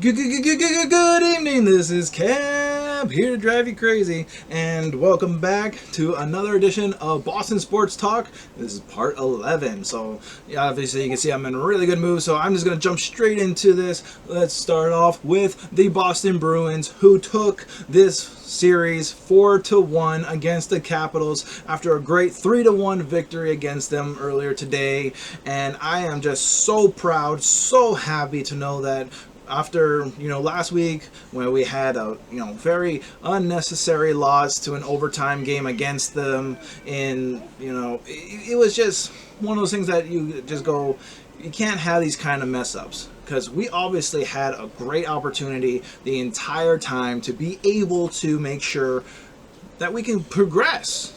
Good evening, this is Cab, here to drive you crazy, and welcome back to another edition of Boston Sports Talk. This is part 11, so obviously you can see I'm in a really good mood, so I'm just going to jump straight into this. Let's start off with the Boston Bruins, who took this series 4-1 against the Capitals after a great 3-1 victory against them earlier today. And I am just so proud, so happy to know that after last week when we had a very unnecessary loss to an overtime game against them, in it was just one of those things that you just go, you can't have these kind of mess ups, because we obviously had a great opportunity the entire time to be able to make sure that we can progress.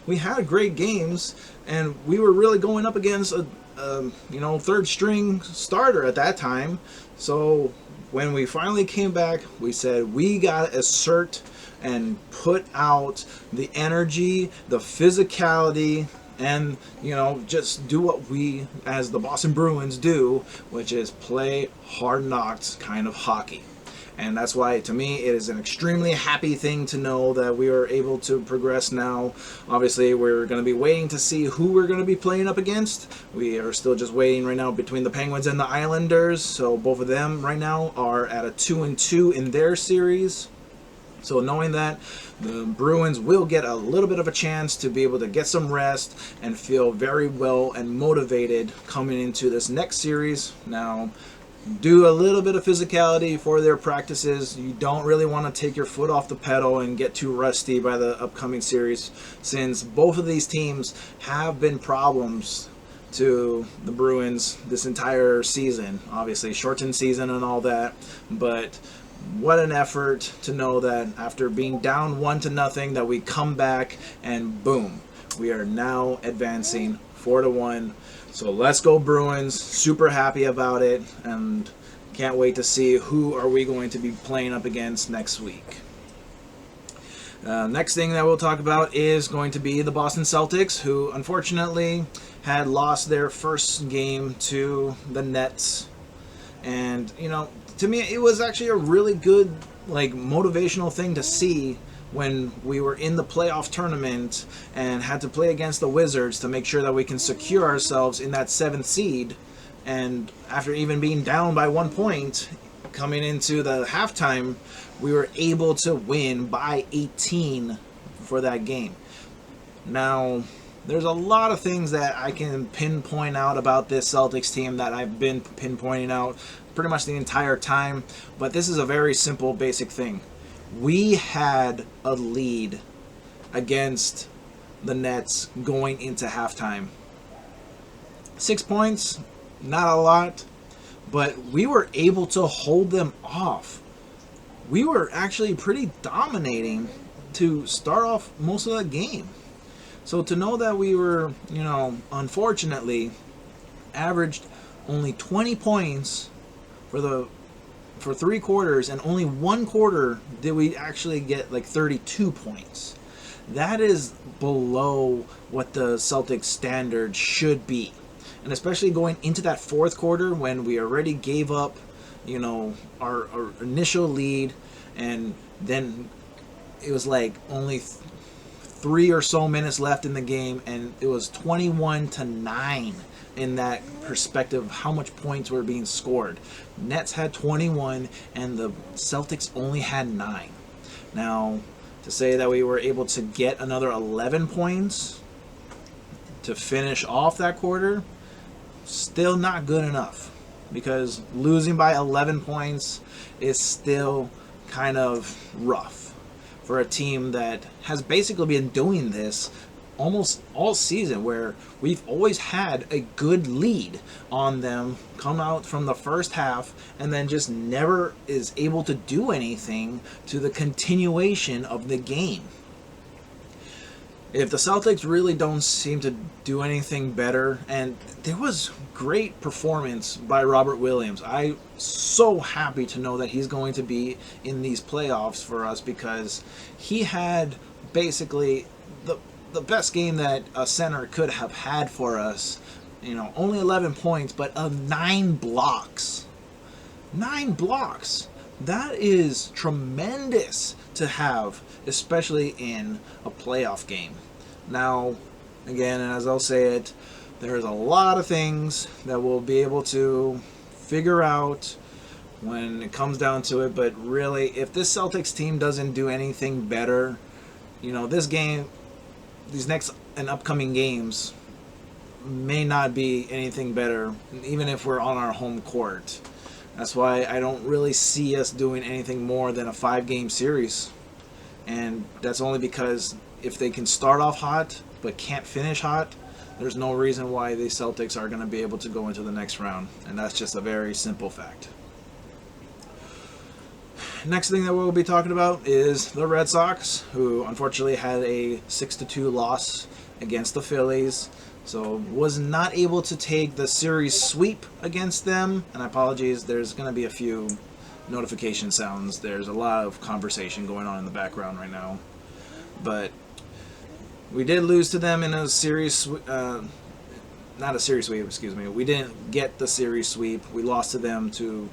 We had great games, and we were really going up against a third string starter at that time. So when we finally came back, we said we got to assert and put out the energy, the physicality, and just do what we as the Boston Bruins do, which is play hard knocks kind of hockey. And that's why, to me, it is an extremely happy thing to know that we are able to progress now. Obviously, we're going to be waiting to see who we're going to be playing up against. We are still just waiting right now between the Penguins and the Islanders. So both of them right now are at a 2-2 in their series. So knowing that, the Bruins will get a little bit of a chance to be able to get some rest and feel very well and motivated coming into this next series. Now, do a little bit of physicality for their practices. You don't really want to take your foot off the pedal and get too rusty by the upcoming series, since both of these teams have been problems to the Bruins this entire season. Obviously, shortened season and all that, but what an effort to know that after being down 1-0 that we come back and boom, we are now advancing 4-1. So let's go Bruins. Super happy about it, and can't wait to see who are we going to be playing up against next week. Next thing that we'll talk about is going to be the Boston Celtics, who unfortunately had lost their first game to the Nets. And to me, it was actually a really good motivational thing to see when we were in the playoff tournament and had to play against the Wizards to make sure that we can secure ourselves in that 7th seed. And after even being down by 1 point coming into the halftime, we were able to win by 18 for that game. Now, there's a lot of things that I can pinpoint out about this Celtics team that I've been pinpointing out pretty much the entire time, but this is a very simple, basic thing. We had a lead against the Nets going into halftime. 6 points, not a lot, but we were able to hold them off. We were actually pretty dominating to start off most of the game. So to know that we were, unfortunately, averaged only 20 points for 3 quarters, and only 1 quarter did we actually get 32 points. That is below what the Celtics standard should be. And especially going into that 4th quarter when we already gave up, our initial lead, and then it was only 3 or so minutes left in the game, and it was 21-9 in that perspective of how much points were being scored. Nets had 21 and the Celtics only had 9. Now, to say that we were able to get another 11 points to finish off that quarter, still not good enough, because losing by 11 points is still kind of rough for a team that has basically been doing this almost all season, where we've always had a good lead on them come out from the first half and then just never is able to do anything to the continuation of the game. If the Celtics really don't seem to do anything better, and there was great performance by Robert Williams. I'm so happy to know that he's going to be in these playoffs for us, because he had basically the best game that a center could have had for us. Only 11 points, but of 9 blocks. 9 blocks. That is tremendous to have, especially in a playoff game. Now, again, and as I'll say it, there's a lot of things that we'll be able to figure out when it comes down to it, but really, if this Celtics team doesn't do anything better, this game, these next and upcoming games may not be anything better, even if we're on our home court. That's why I don't really see us doing anything more than a 5-game series. And that's only because if they can start off hot but can't finish hot, there's no reason why the Celtics are going to be able to go into the next round. And that's just a very simple fact. Next thing that we'll be talking about is the Red Sox, who unfortunately had a 6-2 loss against the Phillies. So was not able to take the series sweep against them. And apologies, there's going to be a few notification sounds. There's a lot of conversation going on in the background right now. But we did lose to them in a series, not a series sweep, excuse me. We didn't get the series sweep. We lost to them to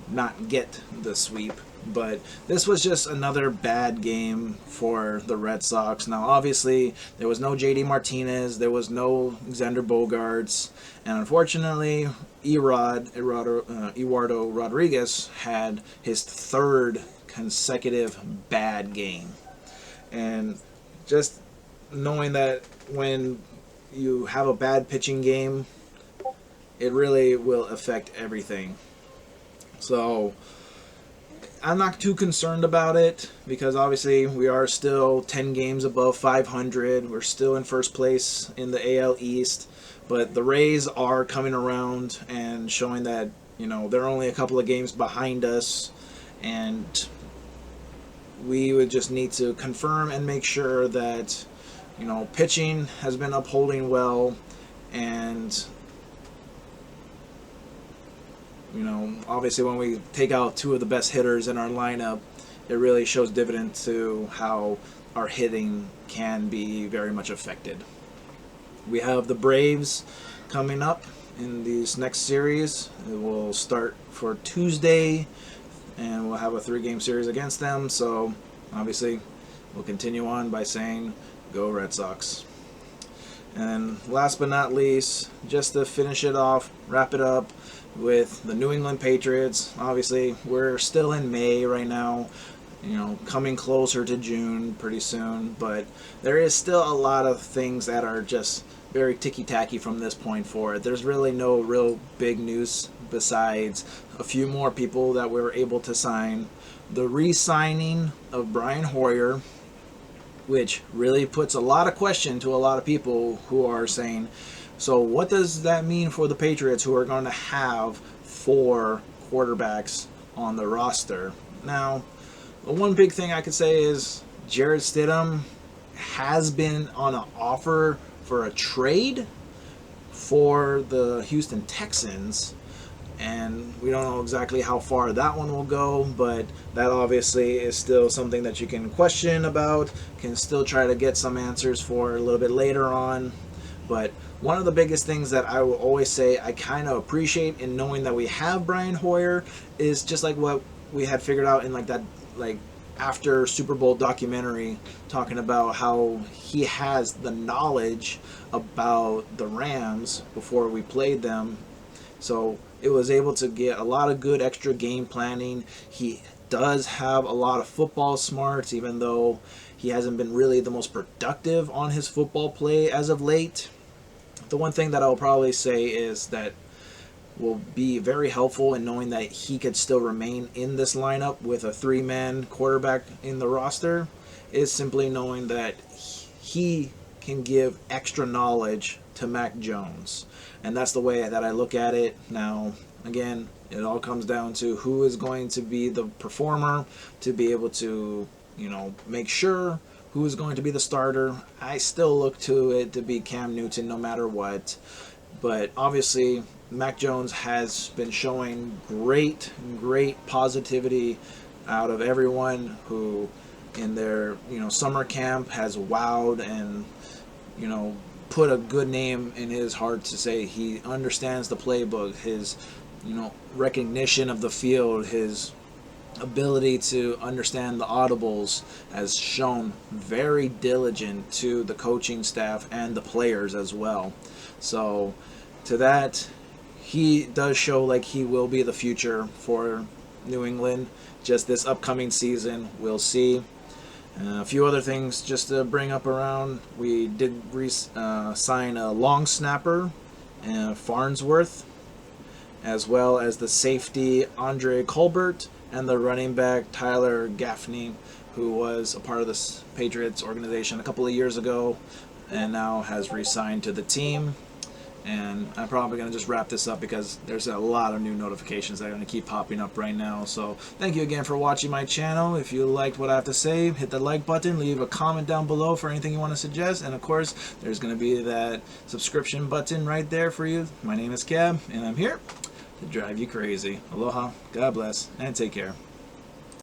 not get the sweep. But this was just another bad game for the Red Sox. Now, obviously, there was no J.D. Martinez, there was no Xander Bogaerts, and unfortunately, Eduardo Rodriguez had his 3rd consecutive bad game. And just knowing that when you have a bad pitching game, it really will affect everything. So I'm not too concerned about it because obviously we are still 10 games above 500. We're still in first place in the AL East, but the Rays are coming around and showing that, they're only a couple of games behind us, and we would just need to confirm and make sure that, pitching has been upholding well, and obviously when we take out 2 of the best hitters in our lineup, it really shows dividend to how our hitting can be very much affected. We have the Braves coming up in this next series. It will start for Tuesday, and we'll have a 3-game series against them. So obviously we'll continue on by saying, go Red Sox. And last but not least, just to finish it off, wrap it up, with the New England Patriots. Obviously, we're still in May right now, coming closer to June pretty soon, but there is still a lot of things that are just very ticky-tacky from this point forward. There's really no real big news besides a few more people that we were able to sign. The re-signing of Brian Hoyer, which really puts a lot of question to a lot of people who are saying, so what does that mean for the Patriots, who are going to have 4 quarterbacks on the roster? Now, the one big thing I could say is Jarrett Stidham has been on an offer for a trade for the Houston Texans, and we don't know exactly how far that one will go, but that obviously is still something that you can question about, can still try to get some answers for a little bit later on. But one of the biggest things that I will always say I kind of appreciate in knowing that we have Brian Hoyer is just like what we had figured out in that after Super Bowl documentary, talking about how he has the knowledge about the Rams before we played them. So it was able to get a lot of good extra game planning. He does have a lot of football smarts, even though he hasn't been really the most productive on his football play as of late. The one thing that I'll probably say is that will be very helpful in knowing that he could still remain in this lineup with a 3-man quarterback in the roster is simply knowing that he can give extra knowledge to Mac Jones. And that's the way that I look at it. Now, again, it all comes down to who is going to be the performer to be able to, make sure who is going to be the starter. I still look to it to be Cam Newton no matter what. But obviously, Mac Jones has been showing great positivity out of everyone who in their, summer camp has wowed and, put a good name in his heart to say he understands the playbook. His recognition of the field, his ability to understand the audibles has shown very diligent to the coaching staff and the players as well. So to that, he does show like he will be the future for New England. Just this upcoming season, we'll see. A few other things just to bring up around. We did sign a long snapper, Farnsworth, as well as the safety Andre Colbert and the running back Tyler Gaffney, who was a part of the Patriots organization a couple of years ago and now has re-signed to the team. And I'm probably going to just wrap this up because there's a lot of new notifications that are going to keep popping up right now. So thank you again for watching my channel. If you liked what I have to say, hit the like button, leave a comment down below for anything you want to suggest. And of course, there's going to be that subscription button right there for you. My name is Cab, and I'm here to drive you crazy. Aloha, God bless, and take care.